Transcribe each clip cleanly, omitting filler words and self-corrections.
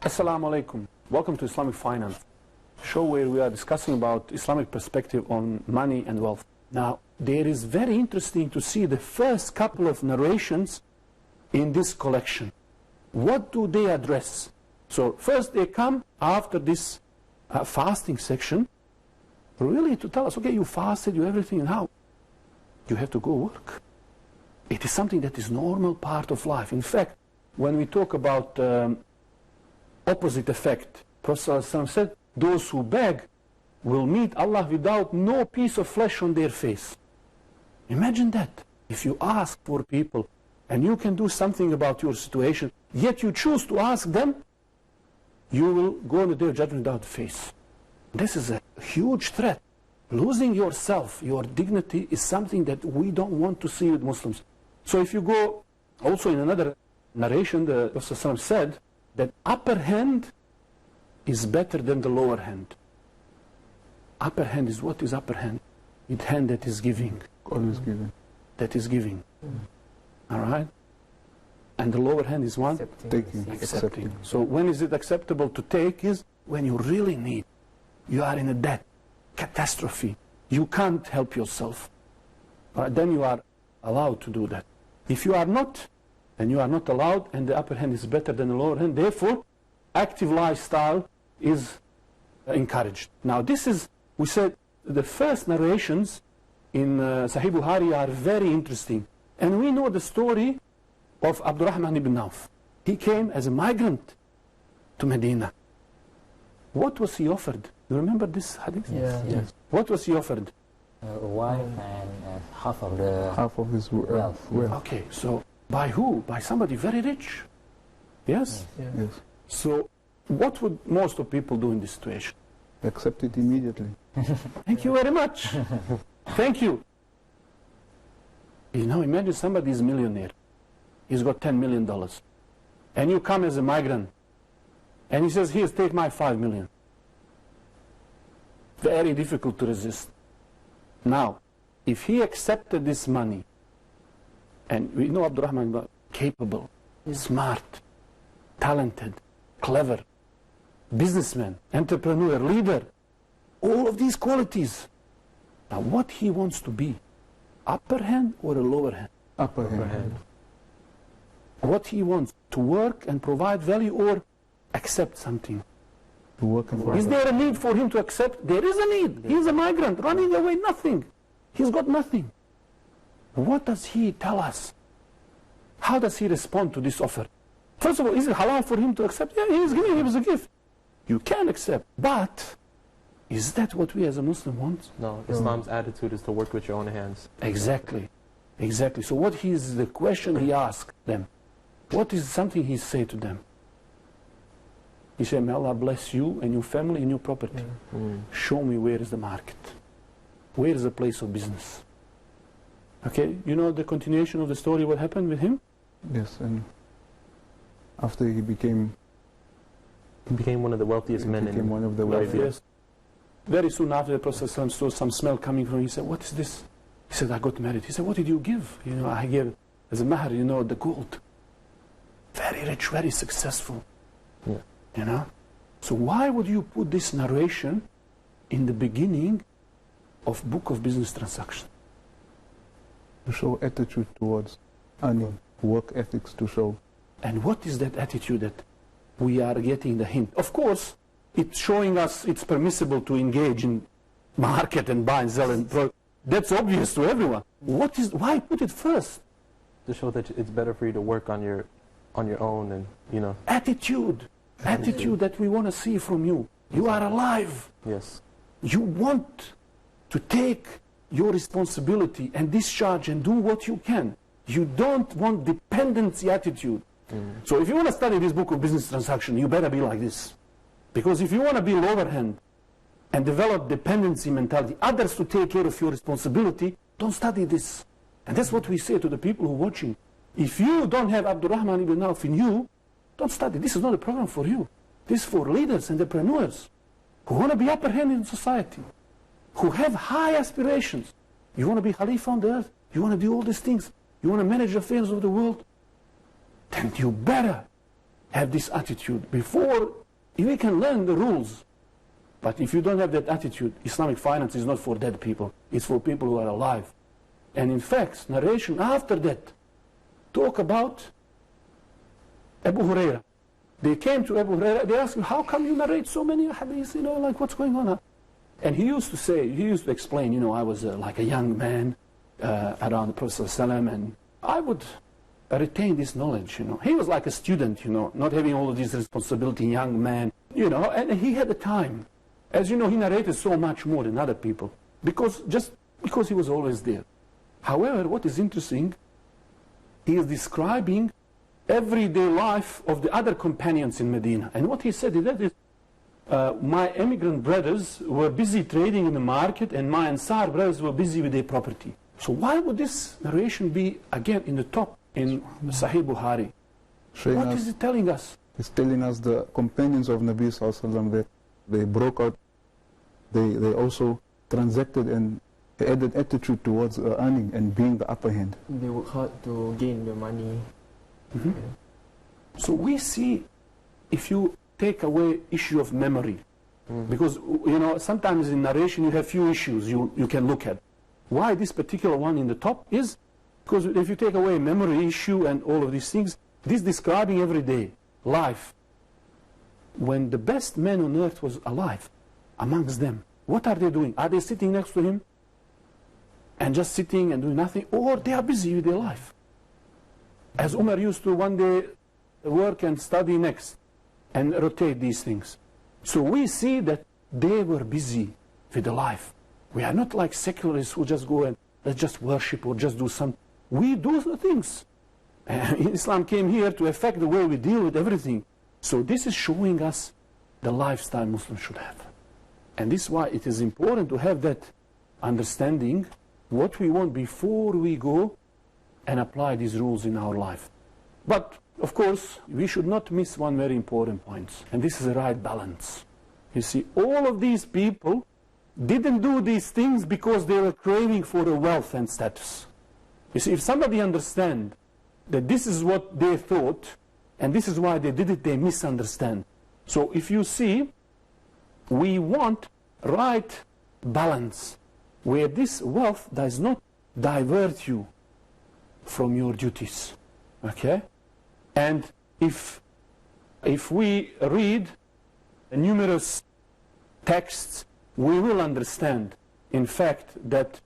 Assalamu alaikum. Welcome to Islamic Finance, a show where we are discussing about Islamic perspective on money and wealth. Now, there is very interesting to see the first couple of narrations in this collection. What do they address? So first they come after this fasting section, really to tell us, okay, you fasted, you everything, and how? You have to go work. It is something that is normal part of life. In fact, when we talk about opposite effect, Prophet ﷺ said, those who beg will meet Allah without no piece of flesh on their face. Imagine that. If you ask for people and you can do something about your situation, yet you choose to ask them, you will go on the day of judgment without a face. This is a huge threat. Losing yourself, your dignity, is something that we don't want to see with Muslims. So if you go, also in another narration, the Prophet ﷺ said that upper hand is better than the lower hand. Upper hand is what is upper hand? It's hand that is giving. Always giving. That is giving. All right? And the lower hand is one? Taking. Accepting. So when is it acceptable to take is when you really need. You are in a debt, catastrophe. You can't help yourself. Then you are allowed to do that. If you are not, then you are not allowed, and the upper hand is better than the lower hand. Therefore, active lifestyle is encouraged. Now this is, we said, the first narrations in Sahih Bukhari are very interesting. And we know the story of Abdurrahman ibn Auf. He came as a migrant to Medina. What was he offered? You remember this hadith? Yes. What was he offered? A wife and half of his wealth. Okay, so by who? By somebody very rich. Yes? Yes. So what would most of people do in this situation? Accept it immediately. Thank you very much. Thank you. You know, imagine somebody is a millionaire. He's got $10 million. And you come as a migrant. And he says, here, take my $5 million. Very difficult to resist. Now, if he accepted this money, and we know Abdurrahman was capable, smart, talented, clever, businessman, entrepreneur, leader, all of these qualities. Now what he wants to be, upper hand or a lower hand? Upper hand. What he wants, to work and provide value or accept something? To work and provide. Is there a need for him to accept? There is a need. He's a migrant, running away, nothing. He's got nothing. What does he tell us? How does he respond to this offer? First of all, is it halal for him to accept? Yeah, he's giving him as a gift. You can accept. But is that what we as a Muslim want? No, Islam's attitude is to work with your own hands. Exactly. Exactly. So what is the question he asked them? What is something he said to them? He said, may Allah bless you and your family and your property. Show me where is the market. Where is the place of business? Okay, you know the continuation of the story, what happened with him? Yes, and after he became one of the wealthiest men in one of the Arabia. wealthiest. Very soon after, the Prophet ﷺ saw some smell coming from him. He said, what is this? He said, I got married. He said, what did you give? You know, I gave as a mahar, you know, the gold. Very rich, very successful. Yeah. You know? So why would you put this narration in the beginning of Book of Business Transactions? To show attitude towards earning, work ethics to show. And what is that attitude that we are getting the hint? Of course, it's showing us it's permissible to engage in market and buy and sell and that's obvious to everyone. Why put it first? To show that it's better for you to work on your own, and you know. Attitude that we want to see from you. You are alive. Yes. You want to take your responsibility and discharge and do what you can. You don't want dependency attitude. So if you want to study this book of business transaction, you better be like this. Because if you want to be lower hand and develop dependency mentality, others to take care of your responsibility, don't study this. And that's what we say to the people who are watching. If you don't have Abdurrahman ibn Auf in you, don't study. This is not a program for you. This is for leaders, entrepreneurs, who want to be upper hand in society, who have high aspirations. You want to be Khalifa on the earth? You want to do all these things? You want to manage the affairs of the world? Then you better have this attitude. Before, we can learn the rules. But if you don't have that attitude, Islamic finance is not for dead people. It's for people who are alive. And in fact, narration after that talk about Abu Huraira. They came to Abu Huraira, they asked him, how come you narrate so many hadiths, like what's going on? And he used to explain, I was like a young man around the Prophet ﷺ, and I would retain this knowledge, He was like a student, not having all of this responsibility, young man, and he had the time. As you know, he narrated so much more than other people, just because he was always there. However, what is interesting, he is describing everyday life of the other companions in Medina. And what he said is that my immigrant brothers were busy trading in the market, and my Ansar brothers were busy with their property. So why would this narration be, again, in the top in Sahih Bukhari? What is it telling us? It's telling us the companions of Nabi Sallallahu Alaihi Wasallam, that they broke out, they also transacted and added attitude towards earning and being the upper hand. They work hard to gain the money. Mm-hmm. So we see, if you take away issue of memory, because sometimes in narration you have few issues you can look at. Why this particular one in the top is because if you take away memory issue and all of these things, this describing everyday life. When the best man on earth was alive amongst them, what are they doing? Are they sitting next to him and just sitting and doing nothing, or they are busy with their life? As Umar used to one day work and study next and rotate these things. So we see that they were busy with the life. We are not like secularists who just go and let's just worship or just do some. We do the things. Islam came here to affect the way we deal with everything. So this is showing us the lifestyle Muslims should have. And this is why it is important to have that understanding what we want before we go and apply these rules in our life. But, of course, we should not miss one very important point, and this is the right balance. You see, all of these people didn't do these things because they were craving for the wealth and status. You see, if somebody understands that this is what they thought, and this is why they did it, they misunderstand. So if you see, we want right balance, where this wealth does not divert you from your duties. Okay? And if we read numerous texts, we will understand, in fact, that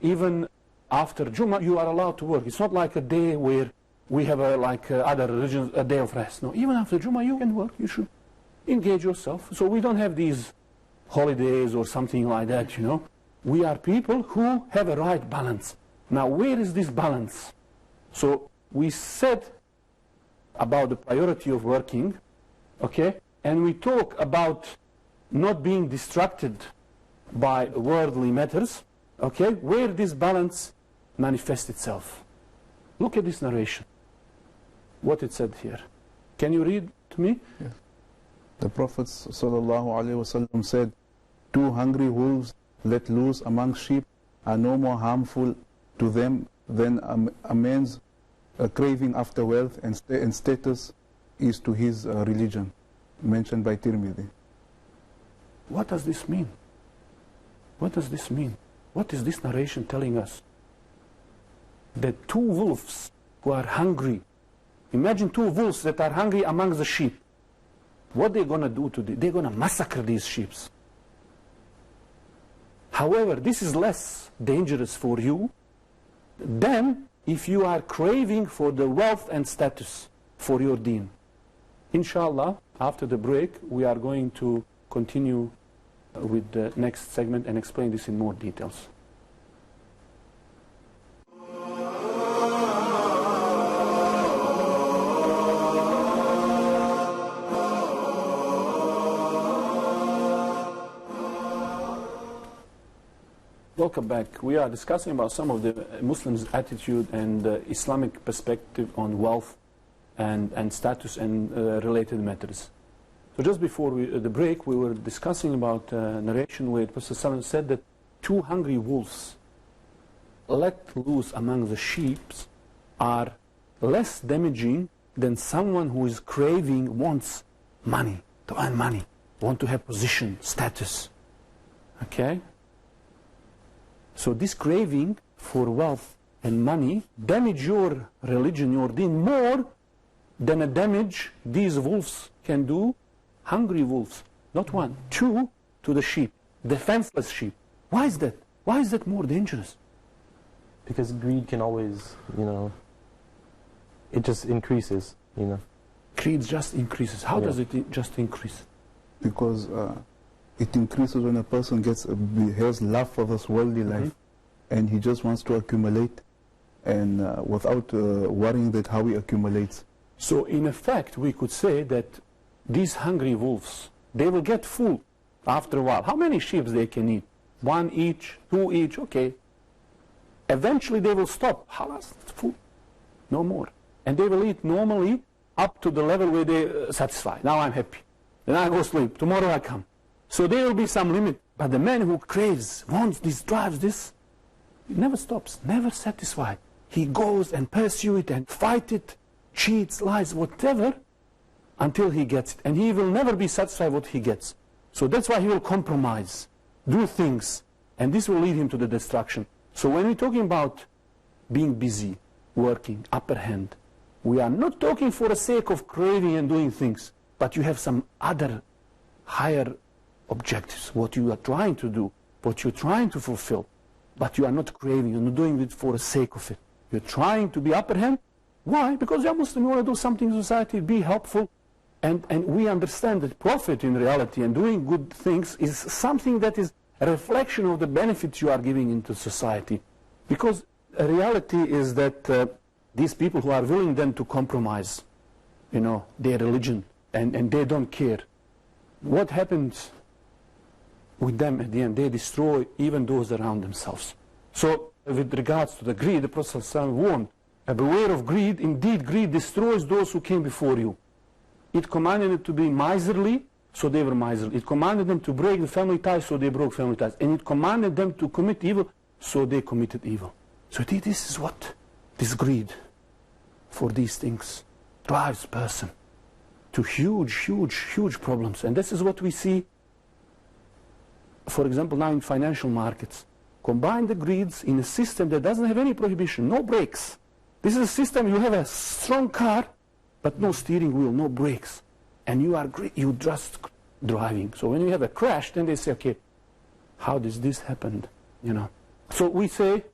even after Jummah, you are allowed to work. It's not like a day where we have, like other religions, a day of rest. No, even after Jummah, you can work. You should engage yourself. So we don't have these holidays or something like that, We are people who have a right balance. Now, where is this balance? So we said about the priority of working, okay? And we talk about not being distracted by worldly matters, okay? Where this balance manifests itself. Look at this narration. What it said here. Can you read to me? Yes. The Prophet ﷺ said, 2 hungry wolves let loose among sheep are no more harmful to them than a man's craving after wealth and status is to his religion, mentioned by Tirmidhi. What does this mean? What does this mean? What is this narration telling us? That 2 wolves who are hungry, imagine 2 wolves that are hungry among the sheep. What they're going to do to them? They're going to massacre these sheep. However, this is less dangerous for you than if you are craving for the wealth and status for your deen. Inshallah, after the break, we are going to continue with the next segment and explain this in more details. Welcome back. We are discussing about some of the Muslims' attitude and Islamic perspective on wealth and status and related matters. So just before the break, we were discussing about narration where Prophet ﷺ said that 2 hungry wolves let loose among the sheep are less damaging than someone who is craving, wants money, to earn money, want to have position, status. Okay? So this craving for wealth and money damage your religion, your deen, more than a damage these wolves can do, hungry wolves. Not one, two to the sheep, defenseless sheep. Why is that? Why is that more dangerous? Because greed can always, it just increases, Greed just increases. How does it just increase? Because it increases when a person has love for this worldly life, and he just wants to accumulate, and without worrying that how he accumulates. So in effect, we could say that these hungry wolves, they will get full after a while. How many sheep they can eat? 1 each, 2 each, okay. Eventually they will stop. Halas, it's full. No more. And they will eat normally up to the level where they satisfy. Now I'm happy. Then I go sleep. Tomorrow I come. So there will be some limit. But the man who craves, wants this, drives this, it never stops, never satisfied. He goes and pursues it and fight it, cheats, lies, whatever, until he gets it. And he will never be satisfied what he gets. So that's why he will compromise, do things, and this will lead him to the destruction. So when we're talking about being busy, working, upper hand, we are not talking for the sake of craving and doing things, but you have some other higher objectives, what you are trying to do, what you're trying to fulfill, but you are not craving, you're not doing it for the sake of it. You're trying to be upper hand. Why? Because you're Muslim, you want to do something in society, be helpful, and we understand that profit in reality and doing good things is something that is a reflection of the benefits you are giving into society. Because reality is that these people who are willing then to compromise, their religion, and they don't care, what happens with them at the end? They destroy even those around themselves. So with regards to the greed, the Prophet ﷺ warned, beware of greed. Indeed, greed destroys those who came before you. It commanded them to be miserly, so they were miserly. It commanded them to break the family ties, so they broke family ties. And it commanded them to commit evil, so they committed evil. So this is what this greed for these things drives person to huge, huge, huge problems. And this is what we see, for example, now in financial markets. Combine the greeds in a system that doesn't have any prohibition, no brakes. This is a system, you have a strong car, but no steering wheel, no brakes. And you just driving. So when you have a crash, then they say, okay, how does this happen? So we say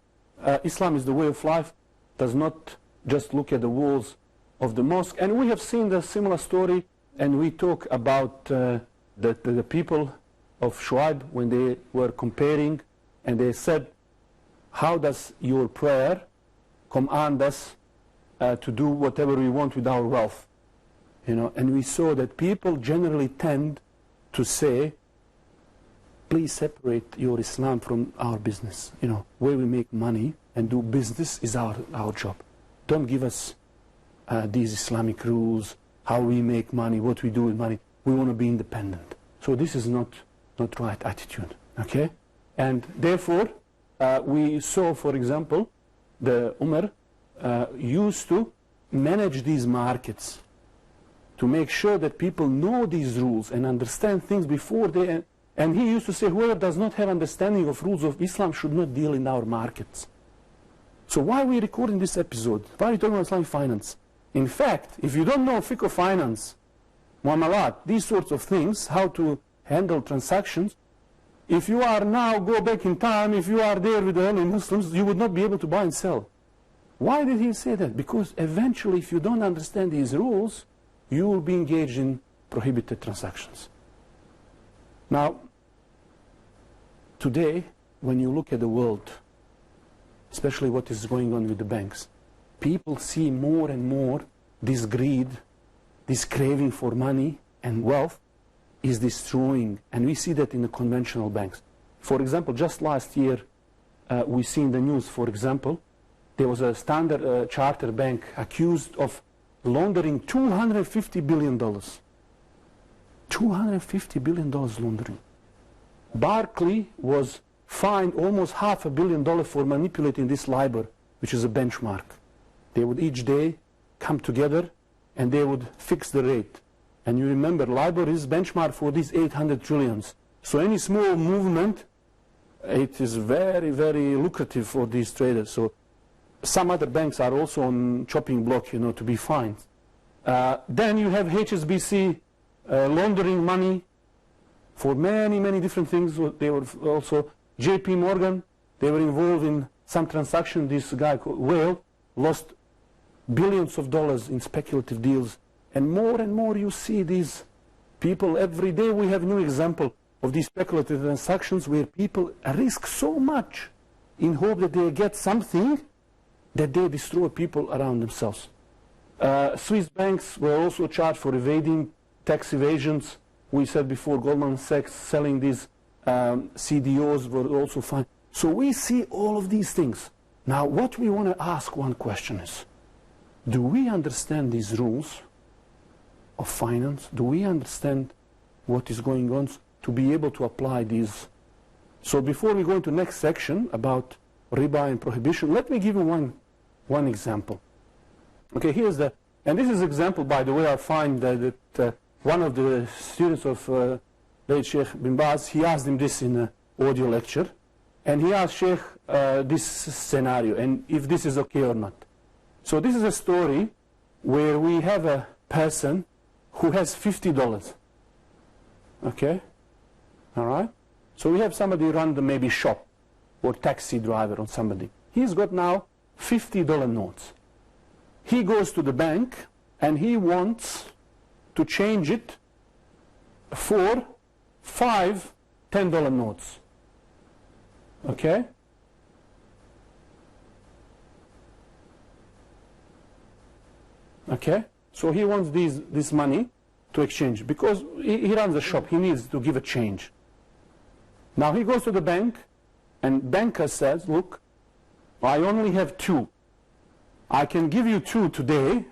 Islam is the way of life, does not just look at the walls of the mosque. And we have seen the similar story, and we talk about the people of Shuaib when they were comparing, and they said, how does your prayer command us to do whatever we want with our wealth? And we saw that people generally tend to say, please separate your Islam from our business. Where we make money and do business is our job. Don't give us these Islamic rules, how we make money, what we do with money. We want to be independent. So this is not right attitude. Okay? And therefore, we saw, for example, the Umar used to manage these markets to make sure that people know these rules and understand things before they... And he used to say, whoever does not have understanding of rules of Islam should not deal in our markets. So why are we recording this episode? Why are we talking about Islamic finance? In fact, if you don't know fiqh of finance, muamalat, these sorts of things, how to handle transactions, if you are now, go back in time, if you are there with the early Muslims, you would not be able to buy and sell. Why did he say that? Because eventually, if you don't understand these rules, you will be engaged in prohibited transactions. Now, today, when you look at the world, especially what is going on with the banks, people see more and more this greed, this craving for money and wealth is destroying, and we see that in the conventional banks. For example, just last year, we see in the news, for example, there was a Standard Chartered bank accused of laundering $250 billion. $250 billion laundering. Barclay was fined almost $500 million for manipulating this LIBOR, which is a benchmark. They would each day come together and they would fix the rate. And you remember, LIBOR is benchmark for these 800 trillions. So any small movement, it is very, very lucrative for these traders. So some other banks are also on chopping block, you know, to be fined. Then you have HSBC laundering money for many, many different things. They were also JP Morgan. They were involved in some transaction. This guy called Whale lost billions of dollars in speculative deals. And more you see these people. Every day we have new example of these speculative transactions where people risk so much in hope that they get something that they destroy people around themselves. Swiss banks were also charged for evading tax evasions. We said before, Goldman Sachs selling these CDOs were also fined. So we see all of these things. Now what we want to ask one question is, do we understand these rules of finance? Do we understand what is going on to be able to apply these? So before we go into the next section about riba and prohibition, let me give you one example. Okay, here's the, and this is example, by the way, I find that one of the students of late Sheikh bin Baz, he asked him this in an audio lecture, and he asked Sheikh this scenario, and if this is okay or not. So this is a story where we have a person who has $50. Okay? All right? So we have somebody run the maybe shop or taxi driver or somebody. He's got now $50 notes. He goes to the bank and he wants to change it for 5 $10 notes. Okay? Okay? So he wants this money to exchange because he runs a shop. He needs to give a change. Now he goes to the bank and banker says, look, I only have 2. I can give you 2 today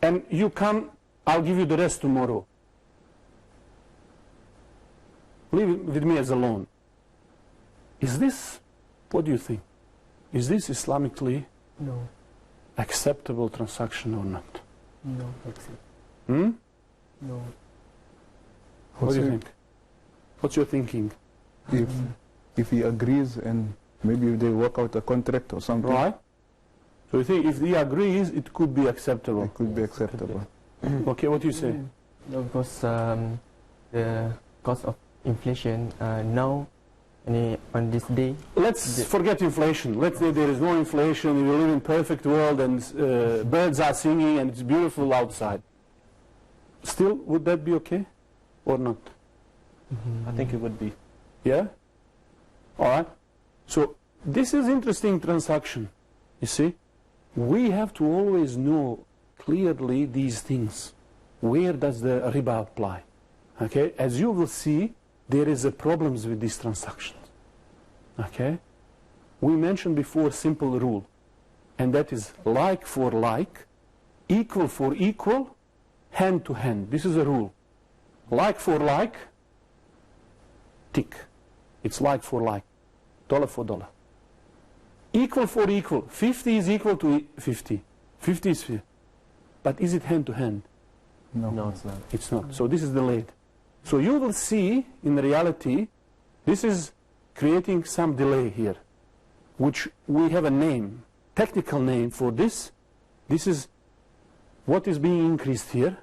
and you come, I'll give you the rest tomorrow. Leave it with me as a loan. Is this, what do you think? Is this Islamically No. acceptable transaction or not? No. Accept. Hmm? No. What do you think? What's your thinking? If he agrees and maybe they work out a contract or something, Right? So you think if he agrees, it could be acceptable? it could be acceptable. Okay, what do you say? No, because the cost of inflation now on this day. Let's forget inflation. Let's say there is no inflation, we live in perfect world and birds are singing and it's beautiful outside. Still, would that be okay or not? I think it would be. Yeah? All right. So this is interesting transaction. You see, we have to always know clearly these things. Where does the riba apply? Okay? As you will see, there is a problems with these transactions. Okay? We mentioned before simple rule, and that is like for like, equal for equal, hand to hand. This is a rule. Like for like, tick. It's like for like, dollar for dollar. Equal for equal. 50 is equal to 50. 50 is 50. But is it hand to hand? No, it's not. It's not. So this is delayed. So you will see, in reality, this is creating some delay here, which we have a name, technical name for this. This is what is being increased here.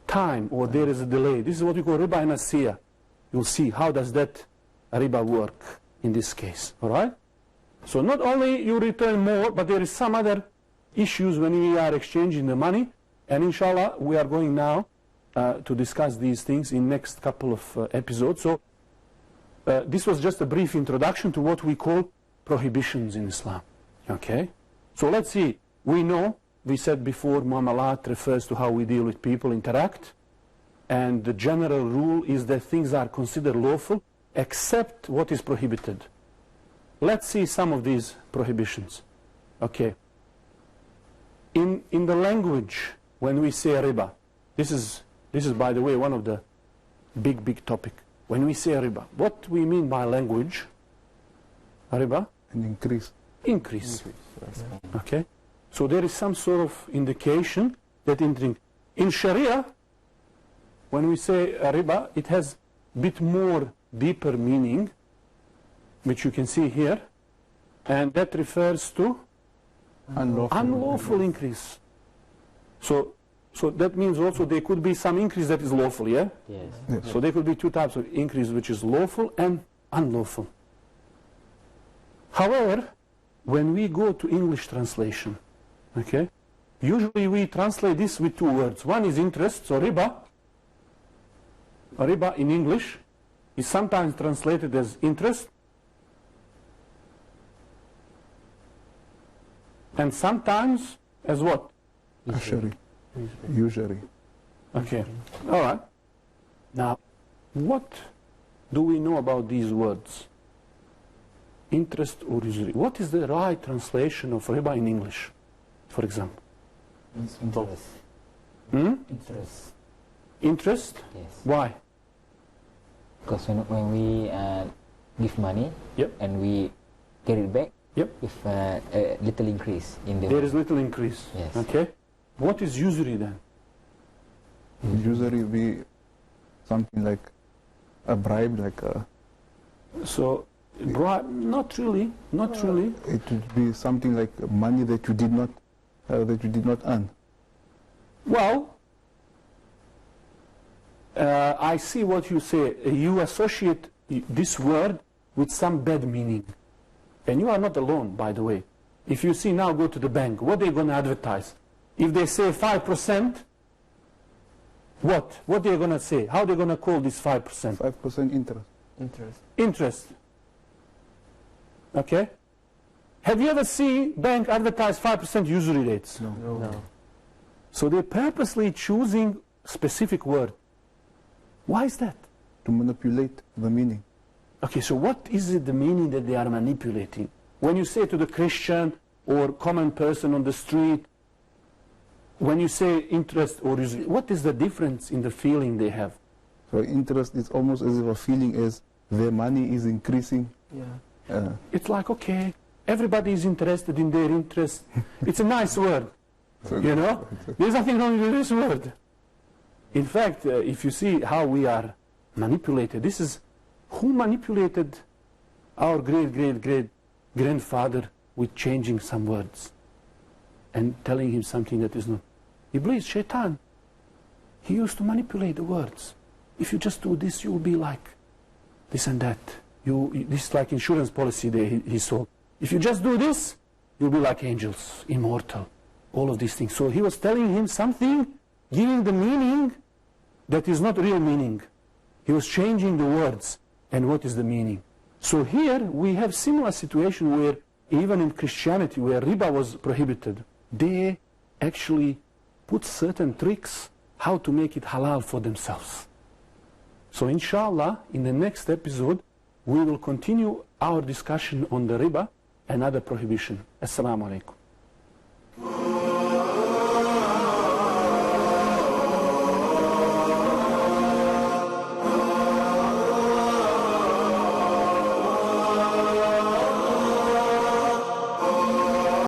Time, or there is a delay. This is what we call riba nasiya. You'll see how does that riba work in this case. All right? So not only you return more, but there is some other issues when we are exchanging the money. And inshallah, we are going now to discuss these things in next couple of episodes. So this was just a brief introduction to what we call prohibitions in Islam. Okay? So let's see. We know, we said before, muamalat refers to how we deal with people, interact. And the general rule is that things are considered lawful except what is prohibited. Let's see some of these prohibitions. Okay. In the language, when we say riba, this is by the way one of the big topic. When we say riba, what we mean by language? Riba? An increase. Increase. Okay. So there is some sort of indication that in Sharia, when we say riba, it has a bit more deeper meaning, which you can see here, and that refers to unlawful increase. So that means also there could be some increase that is lawful, yeah? Yes. So there could be two types of increase, which is lawful and unlawful. However, when we go to English translation, okay, usually we translate this with two words. One is interest, so riba. Riba in English is sometimes translated as interest, and sometimes as what? Usury. Okay, all right. Now, what do we know about these words? Interest or usury. What is the right translation of riba in English, for example? Interest. Hmm? Interest. Interest? Yes. Why? Because when we give money Yep. and we get it back Yep. with a little increase in the There is little increase. Yes. Okay. What is usury then? Usury be something like a bribe, like a... So, not really. It would be something like money that you did not earn. Well, I see what you say. You associate this word with some bad meaning. And you are not alone, by the way. If you see now, go to the bank, what are they going to advertise? If they say 5%, what? What are they going to say? How are they going to call this 5%? 5% interest. Interest. Okay? Have you ever seen bank advertise 5% usury rates? No. So they're purposely choosing specific word. Why is that? To manipulate the meaning. Okay, so what is it, the meaning that they are manipulating? When you say to the Christian or common person on the street, when you say interest or usury, what is the difference in the feeling they have? So interest is almost as if a feeling is their money is increasing. Yeah. It's like, okay, everybody is interested in their interest. It's a nice word, you know? There's nothing wrong with this word. In fact, if you see how we are manipulated, this is who manipulated our great-great-great-grandfather with changing some words and telling him something that is not. Iblis, Shaitan, he used to manipulate the words. If you just do this, you'll be like this and that. This is like insurance policy that he sold. If you just do this, you'll be like angels, immortal, all of these things. So he was telling him something, giving the meaning that is not real meaning. He was changing the words and what is the meaning. So here we have similar situation where even in Christianity where riba was prohibited, they actually put certain tricks how to make it halal for themselves. So inshallah, in the next episode, we will continue our discussion on the riba and other prohibition. Assalamu alaikum.